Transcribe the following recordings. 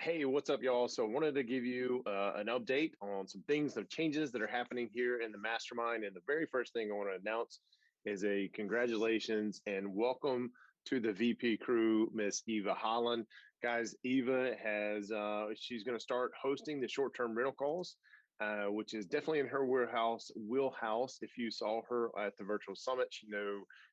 Hey, what's up, y'all? So I wanted to give you an update on some things, some changes that are happening here in the mastermind. And the very first thing I want to announce is a congratulations and welcome to the VP crew, Miss Eva Holland. Guys, Eva has, she's going to start hosting the short-term rental calls, which is definitely in her wheelhouse. If you saw her at the virtual summit,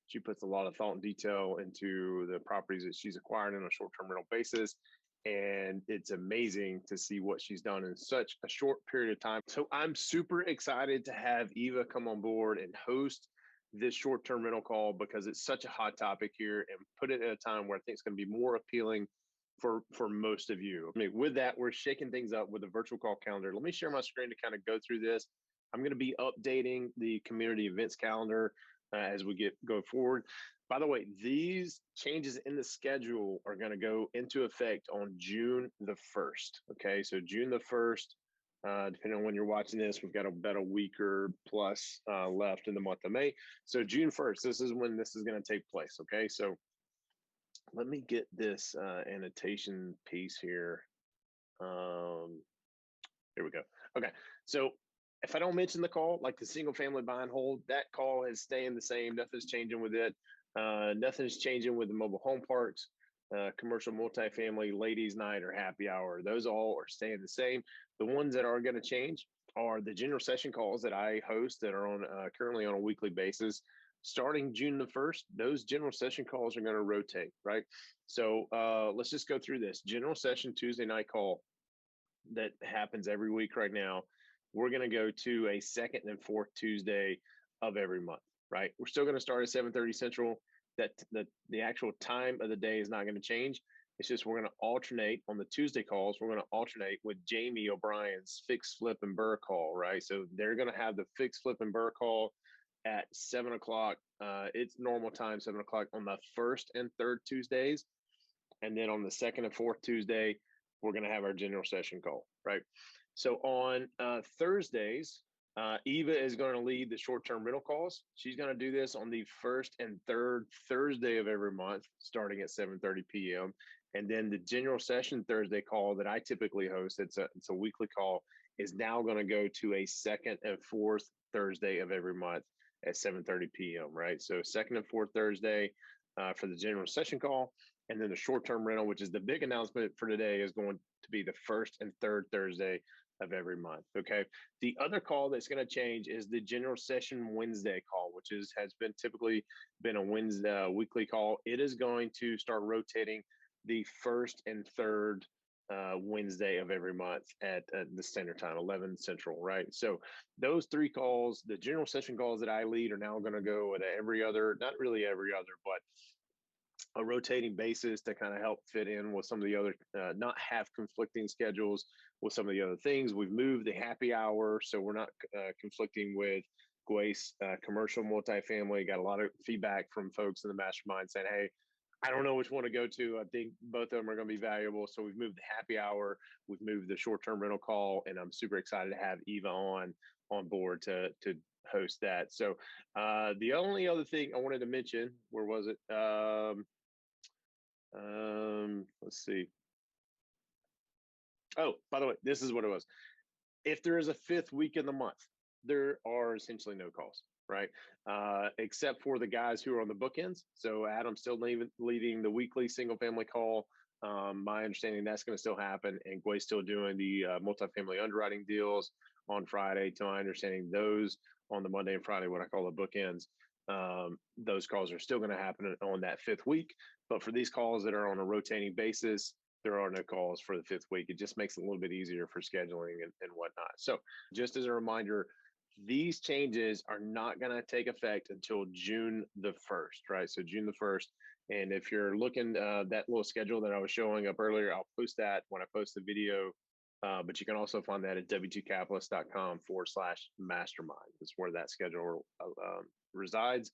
she puts a lot of thought and detail into the properties that she's acquiring on a short-term rental basis, and it's amazing to see what she's done in such a short period of time. So I'm super excited to have Eva come on board and host this short-term rental call because it's such a hot topic here, and put it at a time where I think it's going to be more appealing for most of you. I mean, with that, we're shaking things up with the virtual call calendar. Let me share my screen to kind of go through this. I'm going to be updating the community events calendar as we go forward. By the way, these changes in the schedule are going to go into effect on June the 1st. Okay, so June the 1st, depending on when you're watching this, we've got about a week or plus left in the month of May. So June 1st, this is when this is going to take place. Okay, so let me get this annotation piece here. Here we go. Okay, so if I don't mention the call, like the single family buy and hold, that call is staying the same. Nothing's changing with it. Nothing's changing with the mobile home parks, commercial multifamily, ladies' night, or happy hour. Those all are staying the same. The ones that are going to change are the general session calls that I host that are on currently on a weekly basis. Starting June the 1st, those general session calls are going to rotate, right? So let's just go through this. General session Tuesday night call that happens every week right now, we're going to go to a second and fourth Tuesday of every month, right? We're still going to start at 7:30 Central. That the actual time of the day is not going to change. It's just we're going to alternate on the Tuesday calls. We're going to alternate with Jamie O'Brien's fix, flip, and burr call, right? So they're going to have the fix, flip, and burr call at 7 o'clock. It's normal time, 7 o'clock on the first and third Tuesdays. And then on the second and fourth Tuesday, we're going to have our general session call, right? So on Thursdays, Eva is going to lead the short-term rental calls. She's going to do this on the first and third Thursday of every month, starting at 7:30 p.m. And then the general session Thursday call that I typically host, it's a weekly call, is now going to go to a second and fourth Thursday of every month at 7:30 p.m. Right? So second and fourth Thursday for the general session call. And then the short-term rental, which is the big announcement for today, is going to be the first and third Thursday of every month. Okay. The other call that's going to change is the general session Wednesday call, which has been typically been a Wednesday weekly call. It is going to start rotating the first and third Wednesday of every month at the standard time, 11 Central, right? So those three calls, the general session calls that I lead, are now going to go at every other, not really every other, but a rotating basis to kind of help fit in with some of the other, not have conflicting schedules with some of the other things. We've moved the happy hour, so we're not conflicting with Grace commercial multifamily. Got a lot of feedback from folks in the mastermind saying, hey, I don't know which one to go to. I think both of them are going to be valuable. So we've moved the happy hour, we've moved the short-term rental call, and I'm super excited to have Eva on board to host that. So the only other thing I wanted to mention, where was it? Let's see. Oh, by the way, this is what it was. If there is a fifth week in the month, there are essentially no calls, right? Except for the guys who are on the bookends. So Adam's still leading the weekly single family call. My understanding that's going to still happen, and Gway's still doing the multifamily underwriting deals on Friday. To my understanding, those on the Monday and Friday, what I call the bookends, those calls are still going to happen on that fifth week. But for these calls that are on a rotating basis, there are no calls for the fifth week. It just makes it a little bit easier for scheduling and whatnot. So just as a reminder, these changes are not going to take effect until June the 1st, right? So June the 1st. And if you're looking that little schedule that I was showing up earlier, I'll post that when I post the video. But you can also find that at w2capitalist.com/mastermind. That's where that schedule resides.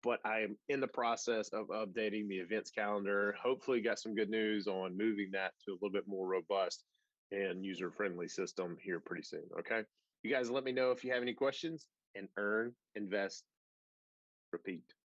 But I am in the process of updating the events calendar. Hopefully got some good news on moving that to a little bit more robust and user-friendly system here pretty soon, okay? You guys let me know if you have any questions, and earn, invest, repeat.